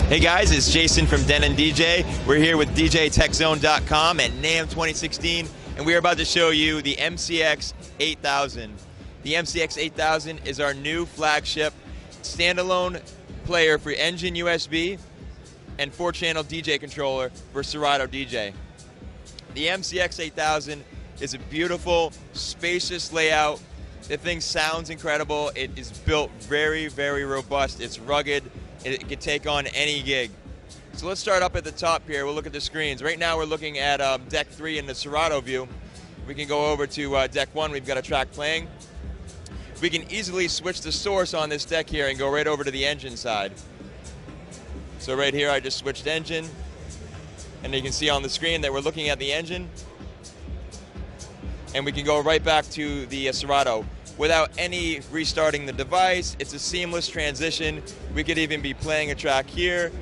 Hey guys, it's Jason from Denon DJ. We're here with DJTechZone.com at NAMM 2016, and we are about to show you the MCX8000. The MCX8000 is our new flagship standalone player for engine USB and 4-channel DJ controller for Serato DJ. The MCX8000 is a beautiful, spacious layout. The thing sounds incredible. It is built very, very robust. It's rugged. It can take on any gig. So let's start up at the top here. We'll look at the screens. Right now we're looking at deck 3 in the Serato view. We can go over to deck 1. We've got a track playing. We can easily switch the source on this deck here and go right over to the engine side. So right here I just switched engine, and you can see on the screen that we're looking at the engine, and we can go right back to the Serato without any restarting the device. It's a seamless transition. We could even be playing a track here,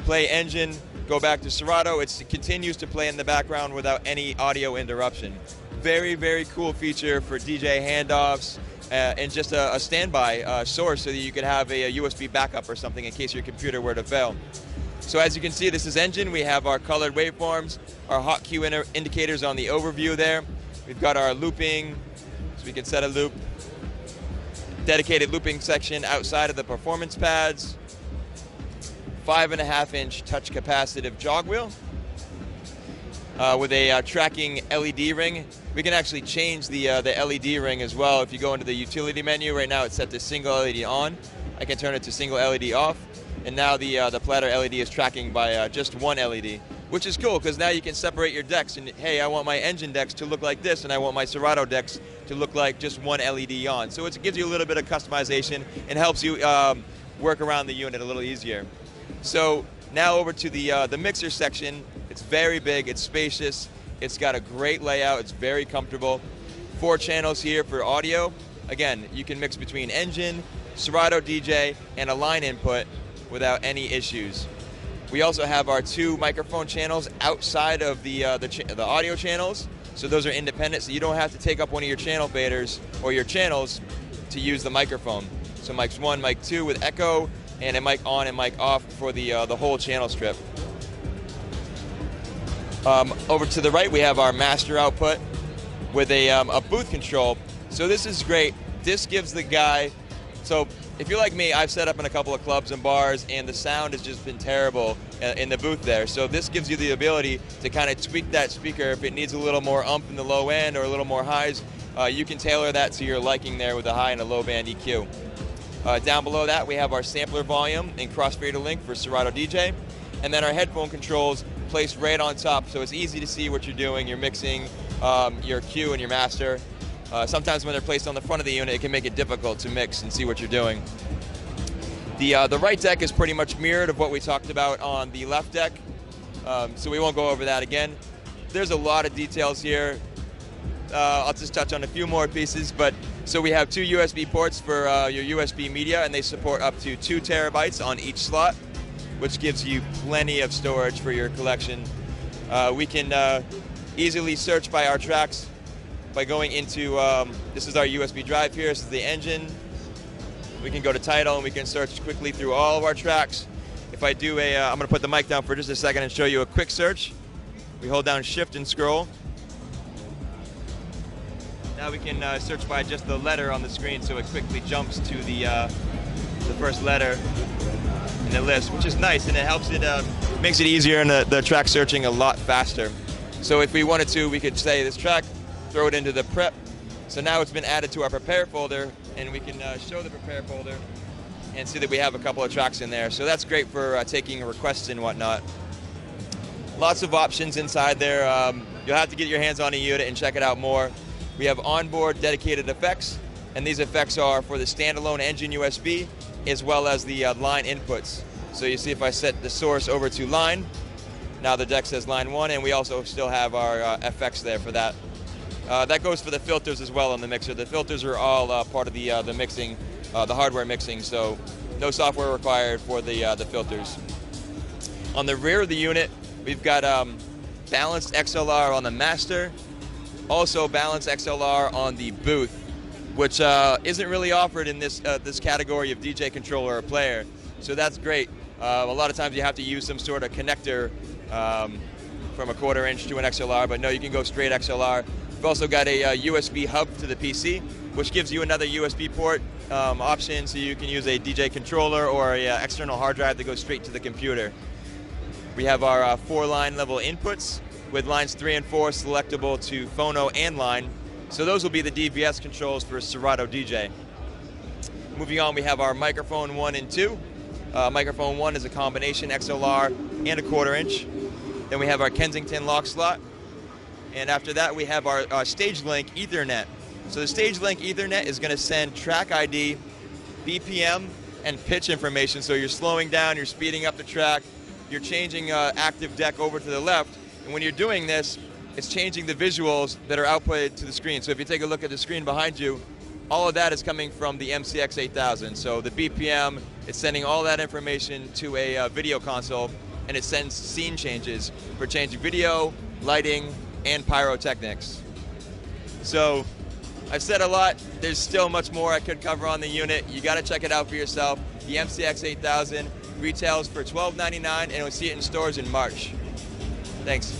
play engine, go back to Serato. It continues to play in the background without any audio interruption. Very, very cool feature for DJ handoffs and just a standby source so that you could have a USB backup or something in case your computer were to fail. So as you can see, this is engine. We have our colored waveforms, our hot cue indicators on the overview there. We've got our looping, so we can set a loop. Dedicated looping section outside of the performance pads. 5.5-inch touch capacitive jog wheel with a tracking LED ring. We can actually change the LED ring as well. If you go into the utility menu, right now it's set to single LED on. I can turn it to single LED off. And now the platter LED is tracking by just one LED, which is cool because now you can separate your decks. And hey, I want my engine decks to look like this, and I want my Serato decks to look like just one LED on. So it gives you a little bit of customization and helps you work around the unit a little easier. So now over to the mixer section. It's very big, it's spacious, it's got a great layout, it's very comfortable. 4 channels here for audio. Again, you can mix between engine, Serato DJ, and a line input without any issues. We also have our 2 microphone channels outside of the audio channels. So those are independent, so you don't have to take up one of your channel faders or your channels to use the microphone. So mics 1, mic 2 with echo, and a mic on and mic off for the whole channel strip. Over to the right, we have our master output with a booth control. So this is great. This gives the guy, so if you're like me, I've set up in a couple of clubs and bars, and the sound has just been terrible in the booth there. So this gives you the ability to kind of tweak that speaker. If it needs a little more ump in the low end or a little more highs, you can tailor that to your liking there with a high and a low band EQ. Down below that, we have our sampler volume and crossfader link for Serato DJ. And then our headphone controls placed right on top, so it's easy to see what you're doing. You're mixing your cue and your master. Sometimes when they're placed on the front of the unit, it can make it difficult to mix and see what you're doing. The right deck is pretty much mirrored of what we talked about on the left deck, so we won't go over that again. There's a lot of details here. I'll just touch on a few more pieces, but so we have 2 USB ports for your USB media, and they support up to 2 terabytes on each slot, which gives you plenty of storage for your collection. We can easily search by our tracks by going into, this is our USB drive here, this is the engine. We can go to title and we can search quickly through all of our tracks. If I do I'm gonna put the mic down for just a second and show you a quick search. We hold down shift and scroll. Now we can search by just the letter on the screen, so it quickly jumps to the first letter in the list, which is nice, and it helps it, makes it easier and the track searching a lot faster. So if we wanted to, we could say this track, throw it into the prep. So now it's been added to our prepare folder, and we can show the prepare folder and see that we have a couple of tracks in there. So that's great for taking requests and whatnot. Lots of options inside there. You'll have to get your hands on a unit and check it out more. We have onboard dedicated effects, and these effects are for the standalone engine USB as well as the line inputs. So you see if I set the source over to line, now the deck says line 1, and we also still have our effects there for that. That goes for the filters as well on the mixer. The filters are all part of the mixing, the hardware mixing, so no software required for the filters. On the rear of the unit, we've got balanced XLR on the master, also balanced XLR on the booth, which isn't really offered in this category of DJ controller or player. So that's great. A lot of times you have to use some sort of connector from a 1/4 inch to an XLR, but no, you can go straight XLR. We've also got a USB hub to the PC, which gives you another USB port option, so you can use a DJ controller or a external hard drive that goes straight to the computer. We have our 4-line level inputs with lines 3 and 4 selectable to phono and line. So those will be the DVS controls for Serato DJ. Moving on, we have our microphone 1 and 2. Microphone 1 is a combination XLR and a 1/4 inch. Then we have our Kensington lock slot. And after that, we have our StageLink Ethernet. So the StageLink Ethernet is going to send track ID, BPM, and pitch information. So you're slowing down, you're speeding up the track, you're changing active deck over to the left. And when you're doing this, it's changing the visuals that are outputted to the screen. So if you take a look at the screen behind you, all of that is coming from the MCX8000. So the BPM, it's sending all that information to a video console, and it sends scene changes for changing video, lighting, and pyrotechnics. So I've said a lot. There's still much more I could cover on the unit. You got to check it out for yourself. The MCX8000 retails for $12.99, and you'll see it in stores in March. Thanks.